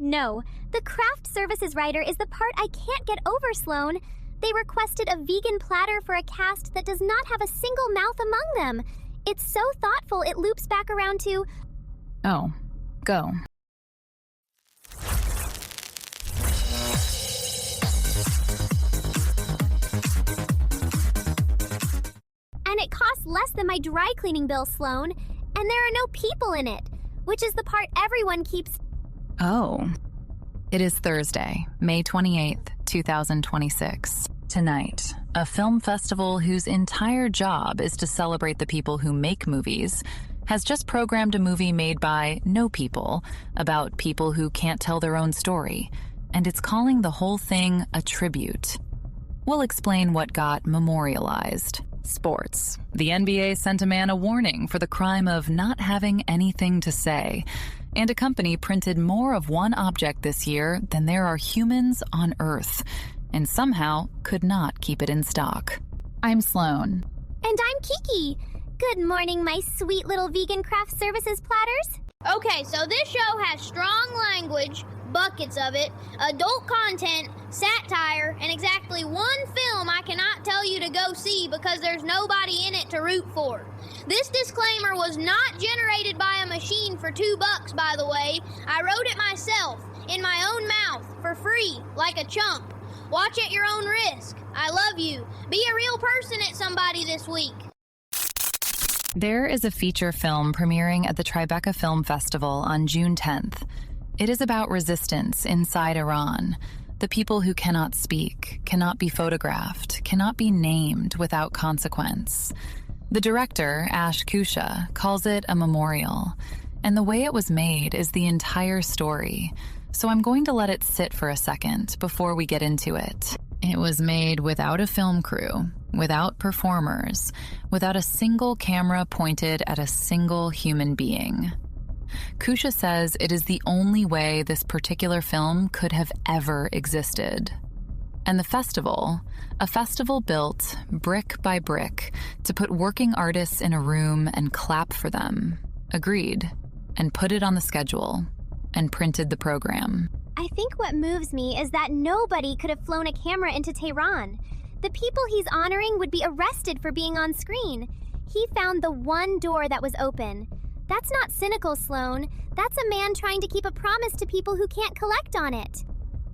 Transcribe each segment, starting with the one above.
No, the craft services writer is the part I can't get over, Sloan. They requested a vegan platter for a cast that does not have a single mouth among them. It's so thoughtful it loops back around to... Oh, go. And it costs less than my dry cleaning bill, Sloan. And there are no people in it, which is the part everyone keeps... Oh. It is Thursday, May 28th, 2026. Tonight, a film festival whose entire job is to celebrate the people who make movies has just programmed a movie made by no people about people who can't tell their own story, and it's calling the whole thing a tribute. We'll explain what got memorialized. Sports. The NBA sent a man a warning for the crime of not having anything to say, and a company printed more of one object this year than there are humans on Earth, and somehow could not keep it in stock. I'm Sloan. And I'm Kiki. Good morning, my sweet little vegan craft services platters. Okay, so this show has strong language, buckets of it, adult content, satire, and exactly one film I cannot tell you to go see because there's nobody in it to root for. This disclaimer was not generated by a machine for $2, by the way. I wrote it myself, in my own mouth, for free, like a chump. Watch at your own risk. I love you. Be a real person at somebody this week. There is a feature film premiering at the Tribeca Film Festival on June 10th. It is about resistance inside Iran, the people who cannot speak, cannot be photographed, cannot be named without consequence. The director, Ash Kusha, calls it a memorial, and the way it was made is the entire story, so I'm going to let it sit for a second before we get into it. It was made without a film crew, without performers, without a single camera pointed at a single human being. Kusha says it is the only way this particular film could have ever existed. And the festival, a festival built brick by brick to put working artists in a room and clap for them, agreed, and put it on the schedule, and printed the program. I think what moves me is that nobody could have flown a camera into Tehran. The people he's honoring would be arrested for being on screen. He found the one door that was open. That's not cynical, Sloan. That's a man trying to keep a promise to people who can't collect on it.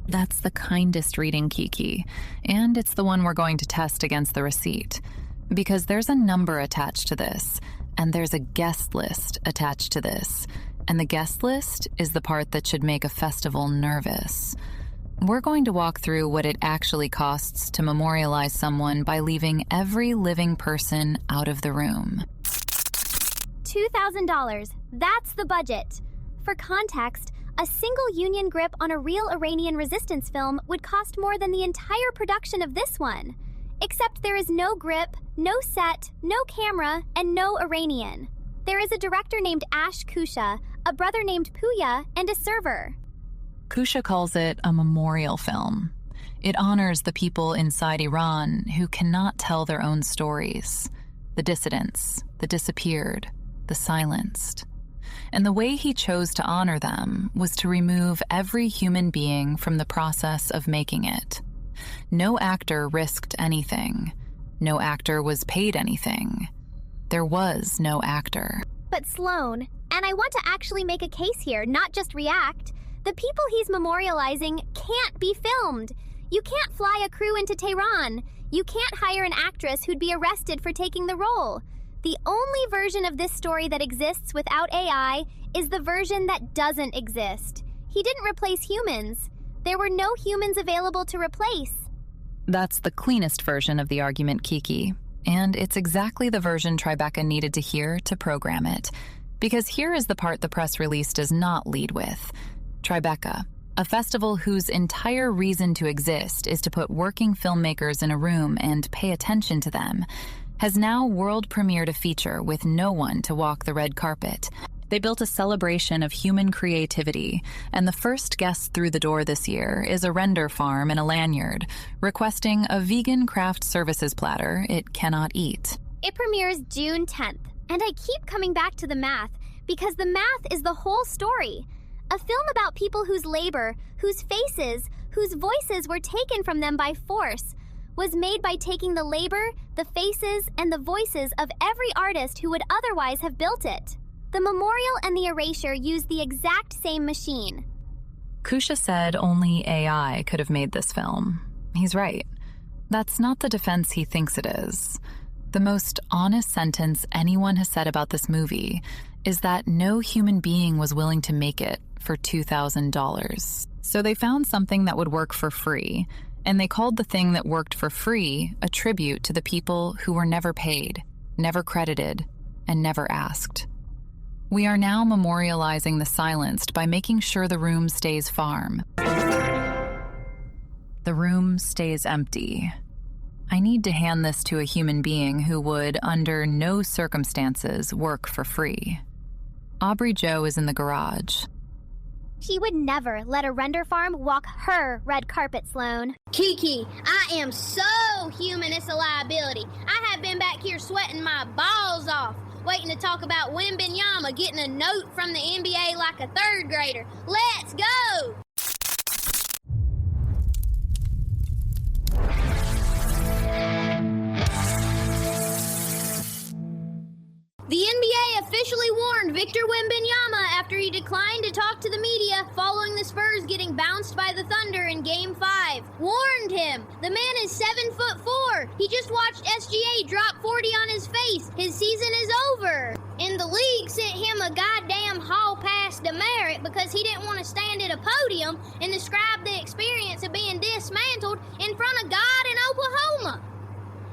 That's the kindest reading, Kiki, and it's the one we're going to test against the receipt. Because there's a number attached to this, and there's a guest list attached to this, and the guest list is the part that should make a festival nervous. We're going to walk through what it actually costs to memorialize someone by leaving every living person out of the room. $2,000. That's the budget. For context, a single Union grip on a real Iranian resistance film would cost more than the entire production of this one. Except there is no grip, no set, no camera, and no Iranian. There is a director named Ash Kusha, a brother named Puya, and a server. Kusha calls it a memorial film. It honors the people inside Iran who cannot tell their own stories, the dissidents, the disappeared, the silenced. And the way he chose to honor them was to remove every human being from the process of making it. No actor risked anything. No actor was paid anything. There was no actor. But Sloan, and I want to actually make a case here, not just react, the people he's memorializing can't be filmed. You can't fly a crew into Tehran. You can't hire an actress who'd be arrested for taking the role. The only version of this story that exists without AI is the version that doesn't exist. He didn't replace humans. There were no humans available to replace. That's the cleanest version of the argument, Kiki. And it's exactly the version Tribeca needed to hear to program it. Because here is the part the press release does not lead with. Tribeca, a festival whose entire reason to exist is to put working filmmakers in a room and pay attention to them, has now world premiered a feature with no one to walk the red carpet. They built a celebration of human creativity, and the first guest through the door this year is a render farm in a lanyard, requesting a vegan craft services platter it cannot eat. It premieres June 10th, and I keep coming back to the math, because the math is the whole story. A film about people whose labor, whose faces, whose voices were taken from them by force, was made by taking the labor, the faces, and the voices of every artist who would otherwise have built it. The memorial and the erasure used the exact same machine. Kusha said only AI could have made this film. He's right. That's not the defense he thinks it is. The most honest sentence anyone has said about this movie is that no human being was willing to make it for $2,000. So they found something that would work for free, and they called the thing that worked for free a tribute to the people who were never paid, never credited, and never asked. We are now memorializing the silenced by making sure the room stays farm. The room stays empty. I need to hand this to a human being who would, under no circumstances, work for free. Aubrey Jo is in the garage. She would never let a render farm walk her red carpet, Sloan. Kiki, I am so human it's a liability. I have been back here sweating my balls off, waiting to talk about Wembanyama getting a note from the NBA like a third grader. Let's go! The NBA officially warned Victor Wembanyama after he declined to talk to the media following the Spurs getting bounced by the Thunder in Game 5. Warned him. The man is 7'4". He just watched SGA drop 40 on his face. His season is over. And the league sent him a goddamn hall pass demerit because he didn't want to stand at a podium and describe the experience of being dismantled in front of God in Oklahoma.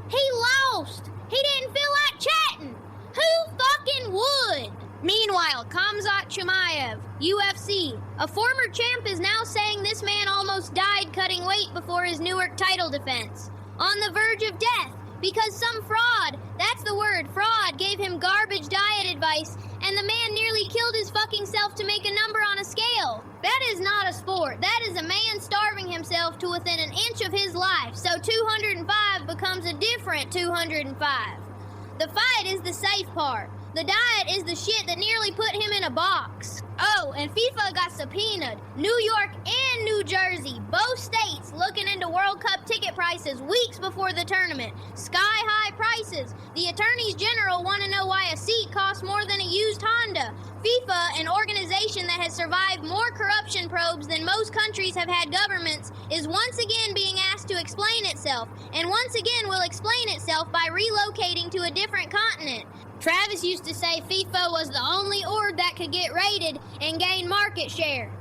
He lost. He didn't feel like chatting. Who fucking would? Meanwhile, Khamzat Chimaev, UFC, a former champ, is now saying this man almost died cutting weight before his Newark title defense. On the verge of death, because some fraud, that's the word, fraud, gave him garbage diet advice, and the man nearly killed his fucking self to make a number on a scale. That is not a sport. That is a man starving himself to within an inch of his life, so 205 becomes a different 205. The fight is the safe part. The diet is the shit that nearly put him in a box. Oh, and FIFA got subpoenaed. New York and New Jersey, both states, looking into World Cup ticket prices weeks before the tournament. Sky-high prices. The attorneys general want to know why a seat costs more than a used Honda. FIFA, an organization that has survived more corruption probes than most countries have had governments, is once again being asked to explain itself, and once again will explain itself by relocating to a different continent. Travis used to say FIFA was the only org that could get rated and gain market share.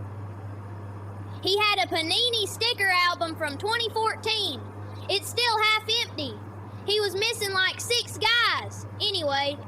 He had a Panini sticker album from 2014. It's still half empty. He was missing like 6 guys. Anyway.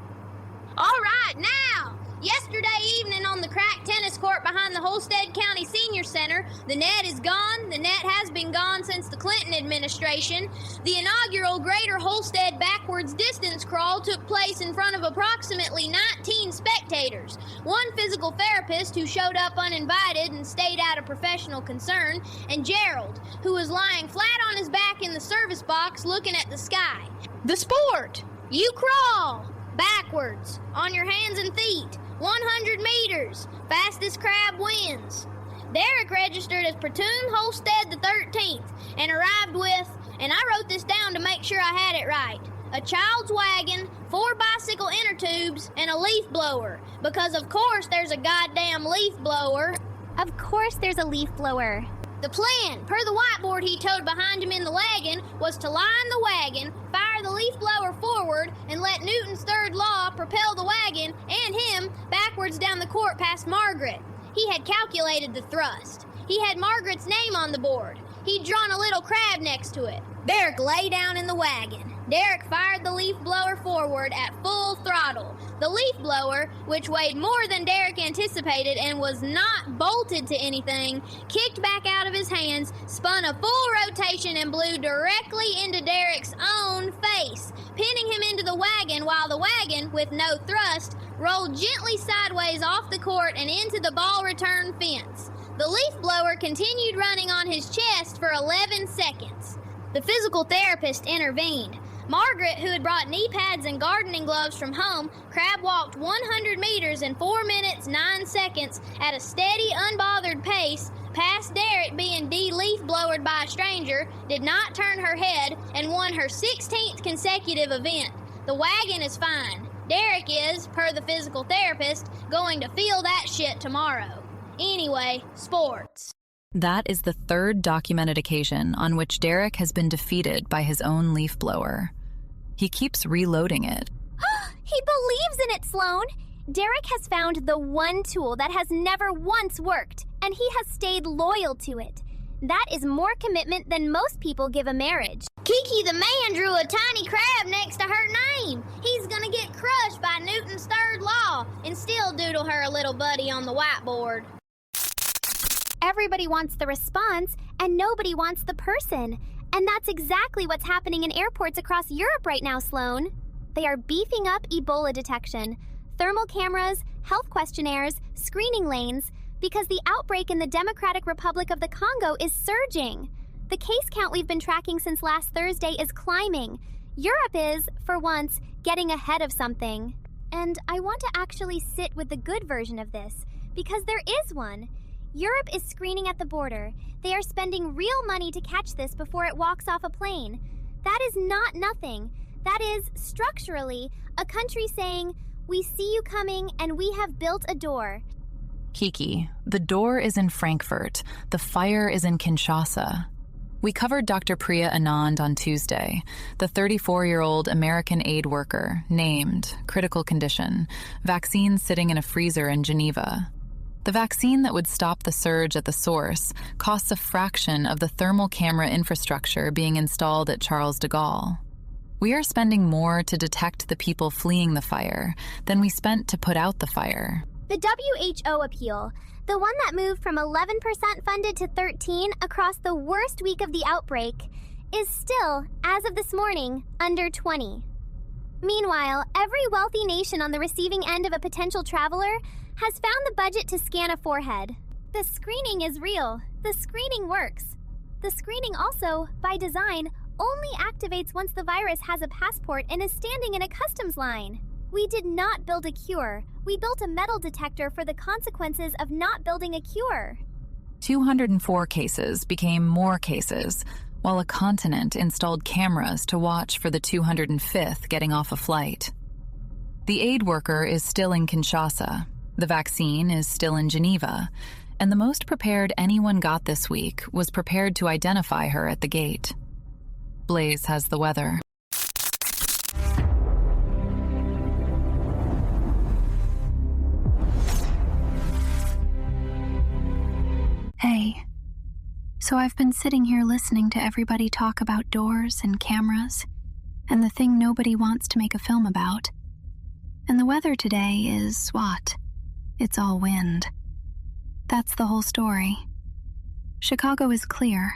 All right, now. Yesterday evening on the cracked tennis court behind the Holstead County Senior Center, the net is gone. The net has been gone since the Clinton administration. The inaugural Greater Holstead backwards distance crawl took place in front of approximately 19 spectators. One physical therapist who showed up uninvited and stayed out of professional concern, and Gerald, who was lying flat on his back in the service box looking at the sky. The sport! You crawl! Backwards, on your hands and feet, 100 meters, fastest crab wins. Derek registered as Platoon Holstead the 13th and arrived with, and I wrote this down to make sure I had it right, a child's wagon, 4 bicycle inner tubes, and a leaf blower, because of course there's a goddamn leaf blower. Of course there's a leaf blower. The plan, per the whiteboard he towed behind him in the wagon, was to line the wagon, fire the leaf blower forward, and let Newton's third law propel the wagon and him backwards down the court past Margaret. He had calculated the thrust. He had Margaret's name on the board. He'd drawn a little crab next to it. Derek lay down in the wagon. Derek fired the leaf blower forward at full throttle. The leaf blower, which weighed more than Derek anticipated and was not bolted to anything, kicked back out of his hands, spun a full rotation, and blew directly into Derek's own face, pinning him into the wagon while the wagon, with no thrust, rolled gently sideways off the court and into the ball return fence. The leaf blower continued running on his chest for 11 seconds. The physical therapist intervened. Margaret, who had brought knee pads and gardening gloves from home, crab walked 100 meters in 4 minutes, 9 seconds at a steady, unbothered pace, past Derek being de-leaf blowered by a stranger, did not turn her head, and won her 16th consecutive event. The wagon is fine. Derek is, per the physical therapist, going to feel that shit tomorrow. Anyway, sports. That is the third documented occasion on which Derek has been defeated by his own leaf blower. He keeps reloading it. He believes in it, Sloan! Derek has found the one tool that has never once worked, and he has stayed loyal to it. That is more commitment than most people give a marriage. Kiki the man drew a tiny crab next to her name. He's gonna get crushed by Newton's third law and still doodle her a little buddy on the whiteboard. Everybody wants the response, and nobody wants the person. And that's exactly what's happening in airports across Europe right now, Sloan. They are beefing up Ebola detection, thermal cameras, health questionnaires, screening lanes, because the outbreak in the Democratic Republic of the Congo is surging. The case count we've been tracking since last Thursday is climbing. Europe is, for once, getting ahead of something. And I want to actually sit with the good version of this, because there is one. Europe is screening at the border. They are spending real money to catch this before it walks off a plane. That is not nothing. That is, structurally, a country saying, "We see you coming and we have built a door." Kiki, the door is in Frankfurt. The fire is in Kinshasa. We covered Dr. Priya Anand on Tuesday, the 34-year-old American aid worker, named, critical condition, vaccine sitting in a freezer in Geneva. The vaccine that would stop the surge at the source costs a fraction of the thermal camera infrastructure being installed at Charles de Gaulle. We are spending more to detect the people fleeing the fire than we spent to put out the fire. The WHO appeal, the one that moved from 11% funded to 13% across the worst week of the outbreak, is still, as of this morning, under 20. Meanwhile, every wealthy nation on the receiving end of a potential traveler has found the budget to scan a forehead. The screening is real. The screening works. The screening also, by design, only activates once the virus has a passport and is standing in a customs line. We did not build a cure. We built a metal detector for the consequences of not building a cure. 204 cases became more cases, while a continent installed cameras to watch for the 205th getting off a flight. The aid worker is still in Kinshasa. The vaccine is still in Geneva, and the most prepared anyone got this week was prepared to identify her at the gate. Blaze has the weather. Hey, so I've been sitting here listening to everybody talk about doors and cameras, and the thing nobody wants to make a film about. And the weather today is what? It's all wind. That's the whole story. Chicago is clear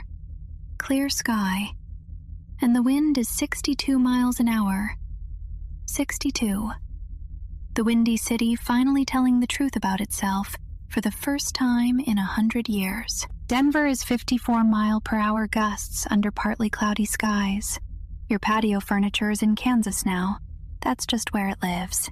sky, and the wind is 62 miles an hour. 62. The Windy City finally telling the truth about itself for the first time in 100 years. Denver is 54-mile-per-hour gusts under partly cloudy skies. Your patio furniture is in Kansas now. That's just where it lives.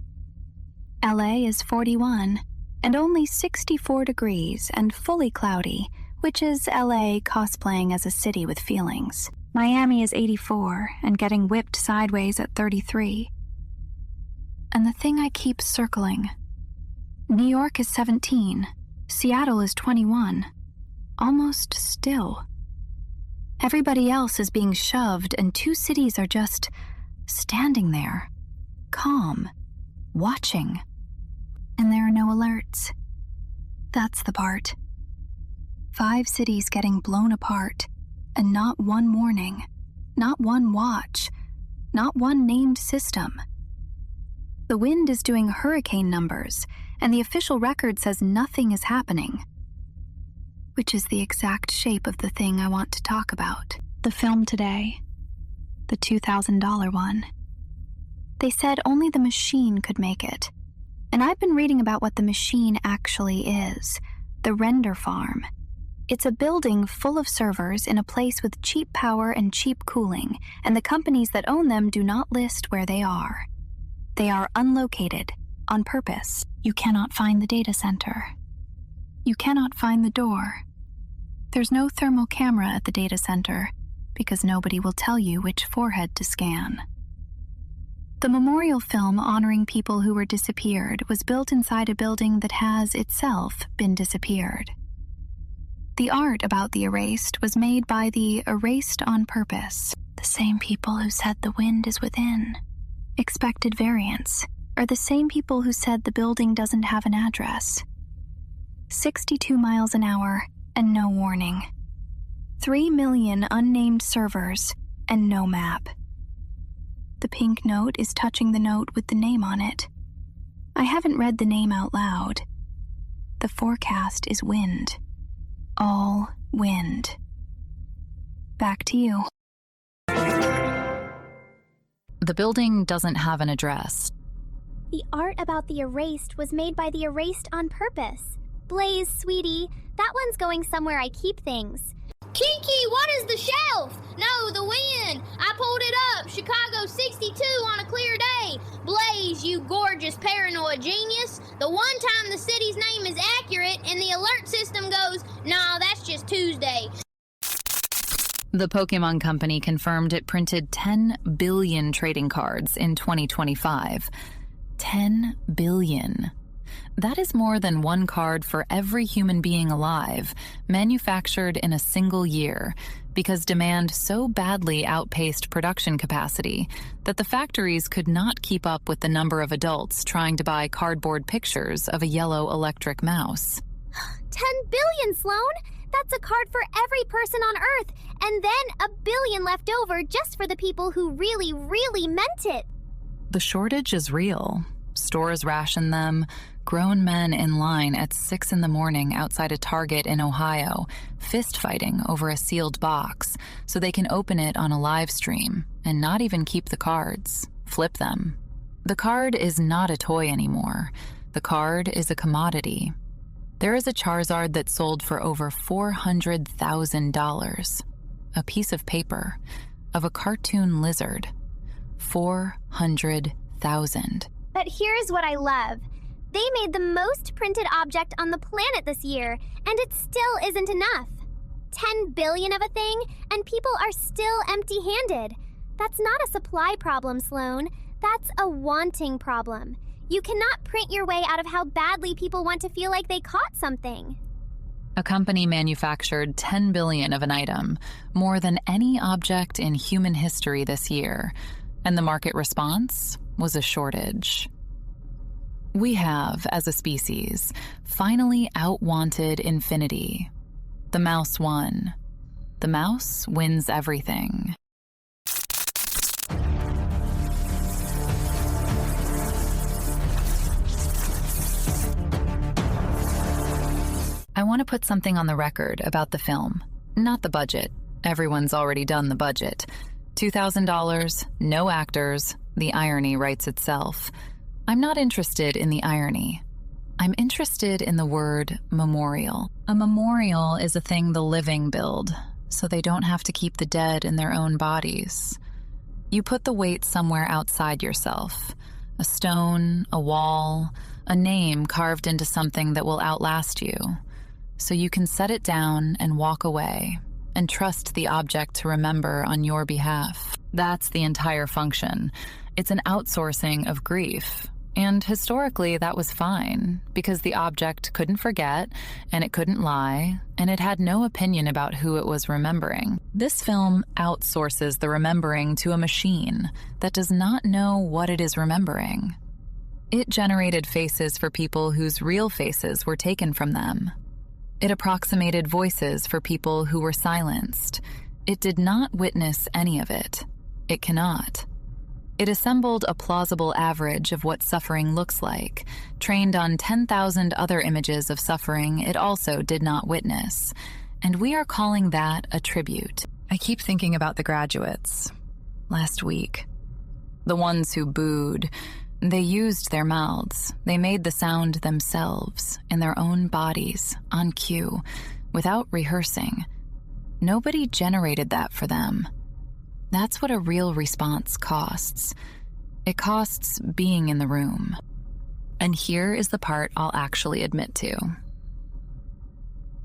LA is 41, and only 64 degrees and fully cloudy, which is LA cosplaying as a city with feelings. Miami is 84 and getting whipped sideways at 33. And the thing I keep circling, New York is 17, Seattle is 21, almost still. Everybody else is being shoved, and two cities are just standing there, calm, watching. And there are no alerts. That's the part. 5 cities getting blown apart, and not one warning, not one watch, not one named system. The wind is doing hurricane numbers, and the official record says nothing is happening. Which is the exact shape of the thing I want to talk about. The film today. The $2,000 one. They said only the machine could make it. And I've been reading about what the machine actually is. The render farm. It's a building full of servers in a place with cheap power and cheap cooling, and the companies that own them do not list where they are. They are unlocated, on purpose. You cannot find the data center. You cannot find the door. There's no thermal camera at the data center, because nobody will tell you which forehead to scan. The memorial film honoring people who were disappeared was built inside a building that has itself been disappeared. The art about the erased was made by the erased on purpose, the same people who said the wind is within. Expected variants are the same people who said the building doesn't have an address. 62 miles an hour and no warning. 3 million unnamed servers and no map. The pink note is touching the note with the name on it. I haven't read the name out loud. The forecast is wind. All wind. Back to you. The building doesn't have an address. The art about the erased was made by the erased on purpose. Blaze, sweetie, that one's going somewhere I keep things. Kiki, what is the shelf? No, the wind. I pulled it up. Chicago 62 on a clear day. Blaze, you gorgeous paranoid genius. The one time the city's name is accurate and the alert system goes, nah, that's just Tuesday. The Pokemon Company confirmed it printed 10 billion trading cards in 2025. 10 billion. That is more than one card for every human being alive, manufactured in a single year, because demand so badly outpaced production capacity that the factories could not keep up with the number of adults trying to buy cardboard pictures of a yellow electric mouse. 10 billion, Sloan! That's a card for every person on Earth, and then 1 billion left over just for the people who really, really meant it. The shortage is real. Stores ration them. Grown men in line at 6 a.m. outside a Target in Ohio, fist-fighting over a sealed box so they can open it on a live stream and not even keep the cards, flip them. The card is not a toy anymore. The card is a commodity. There is a Charizard that sold for over $400,000. A piece of paper of a cartoon lizard. 400,000. But here's what I love. They made the most printed object on the planet this year, and it still isn't enough. 10 billion of a thing, and people are still empty-handed. That's not a supply problem, Sloan. That's a wanting problem. You cannot print your way out of how badly people want to feel like they caught something. A company manufactured 10 billion of an item, more than any object in human history this year, and the market response was a shortage. We have, as a species, finally outwanted infinity. The mouse won. The mouse wins everything. I want to put something on the record about the film. Not the budget. Everyone's already done the budget. $2,000, no actors, the irony writes itself. I'm not interested in the irony. I'm interested in the word memorial. A memorial is a thing the living build, so they don't have to keep the dead in their own bodies. You put the weight somewhere outside yourself. A stone, a wall, a name carved into something that will outlast you. So you can set it down and walk away and trust the object to remember on your behalf. That's the entire function. It's an outsourcing of grief. And historically, that was fine, because the object couldn't forget, and it couldn't lie, and it had no opinion about who it was remembering. This film outsources the remembering to a machine that does not know what it is remembering. It generated faces for people whose real faces were taken from them. It approximated voices for people who were silenced. It did not witness any of it. It cannot. It assembled a plausible average of what suffering looks like, trained on 10,000 other images of suffering it also did not witness, and we are calling that a tribute. I keep thinking about the graduates. Last week. The ones who booed. They used their mouths. They made the sound themselves, in their own bodies, on cue. without rehearsing. Nobody generated that for them. That's what a real response costs. It costs being in the room. And here is the part I'll actually admit to.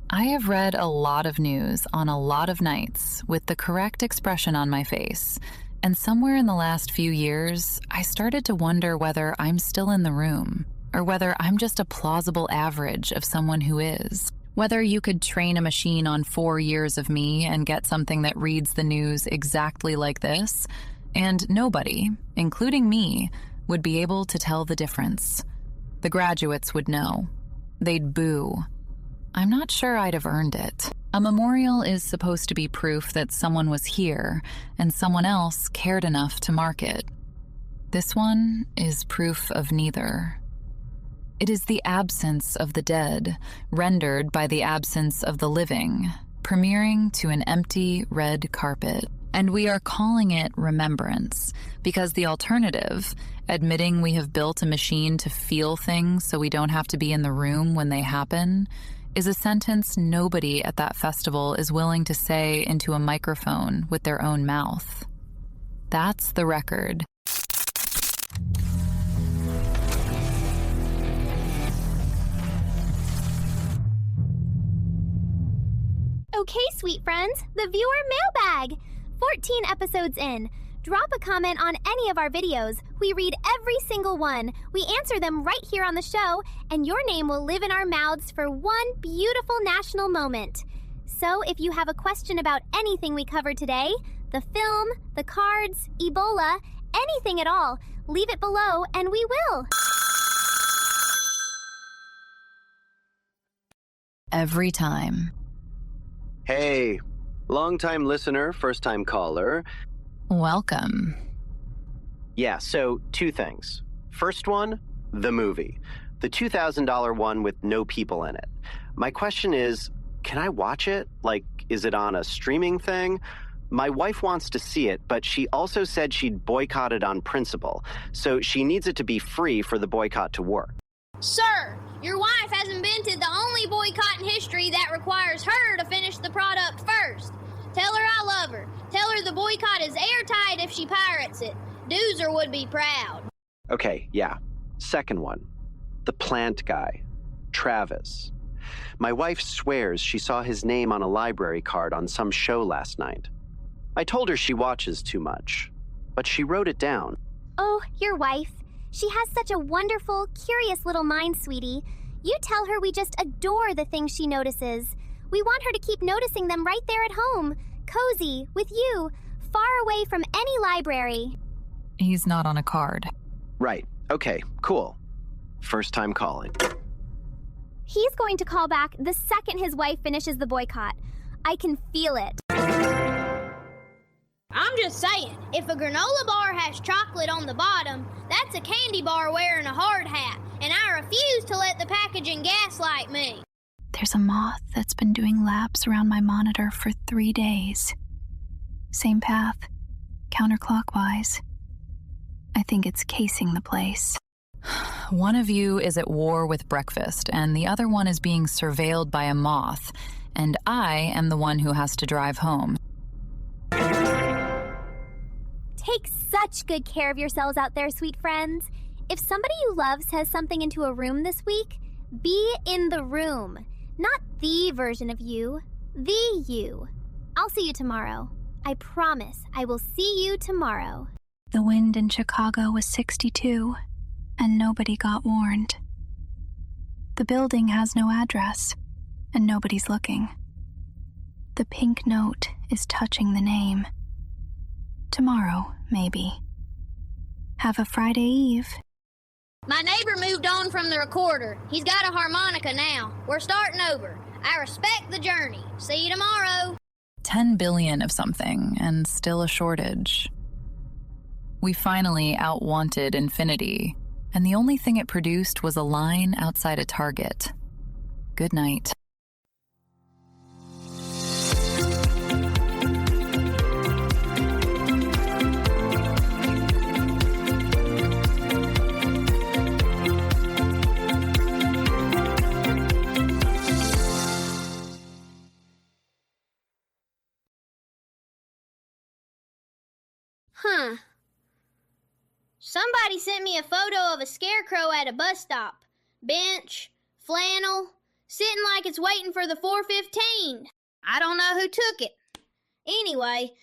I have read a lot of news on a lot of nights with the correct expression on my face, and somewhere in the last few years, I started to wonder whether I'm still in the room, or whether I'm just a plausible average of someone who is. Whether you could train a machine on 4 years of me and get something that reads the news exactly like this, and nobody, including me, would be able to tell the difference. The graduates would know. They'd boo. I'm not sure I'd have earned it. A memorial is supposed to be proof that someone was here and someone else cared enough to mark it. This one is proof of neither. It is the absence of the dead, rendered by the absence of the living, premiering to an empty red carpet. And we are calling it remembrance, because the alternative, admitting we have built a machine to feel things so we don't have to be in the room when they happen, is a sentence nobody at that festival is willing to say into a microphone with their own mouth. That's the record. Okay, sweet friends, the viewer mailbag. 14 episodes in. Drop a comment on any of our videos. We read every single one. We answer them right here on the show, and your name will live in our mouths for one beautiful national moment. So if you have a question about anything we covered today, the film, the cards, Ebola, anything at all, leave it below and we will. Every time. Hey, long-time listener, first-time caller. Welcome. Yeah, so 2 things. First one, the movie. The $2,000 one with no people in it. My question is, can I watch it? Like, is it on a streaming thing? My wife wants to see it, but she also said she'd boycott it on principle, so she needs it to be free for the boycott to work. Sir, your wife has invented the only boycott in history that requires her to finish the product first. Tell her I love her. Tell her the boycott is airtight if she pirates it. Doozer would be proud. Okay, yeah. Second one, the plant guy, Travis. My wife swears she saw his name on a library card on some show last night. I told her she watches too much, but she wrote it down. Oh, your wife. She has such a wonderful, curious little mind, sweetie. You tell her we just adore the things she notices. We want her to keep noticing them right there at home, cozy, with you, far away from any library. He's not on a card. Right, okay, cool. First time calling. He's going to call back the second his wife finishes the boycott. I can feel it. I'm just saying, if a granola bar has chocolate on the bottom, that's a candy bar wearing a hard hat, and I refuse to let the packaging gaslight me. There's a moth that's been doing laps around my monitor for 3 days. Same path, counterclockwise. I think it's casing the place. One of you is at war with breakfast, and the other one is being surveilled by a moth, and I am the one who has to drive home. Take such good care of yourselves out there, sweet friends. If somebody you love says something into a room this week, be in the room. Not the version of you, the you. I'll see you tomorrow. I promise I will see you tomorrow. The wind in Chicago was 62, and nobody got warned. The building has no address, and nobody's looking. The pink note is touching the name. Tomorrow, maybe. Have a Friday Eve. My neighbor moved on from the recorder. He's got a harmonica now. We're starting over. I respect the journey. See you tomorrow. 10 billion of something, and still a shortage. We finally outwanted infinity, and the only thing it produced was a line outside a Target. Good night. Huh. Somebody sent me a photo of a scarecrow at a bus stop. Bench, flannel, sitting like it's waiting for the 4:15. I don't know who took it. Anyway,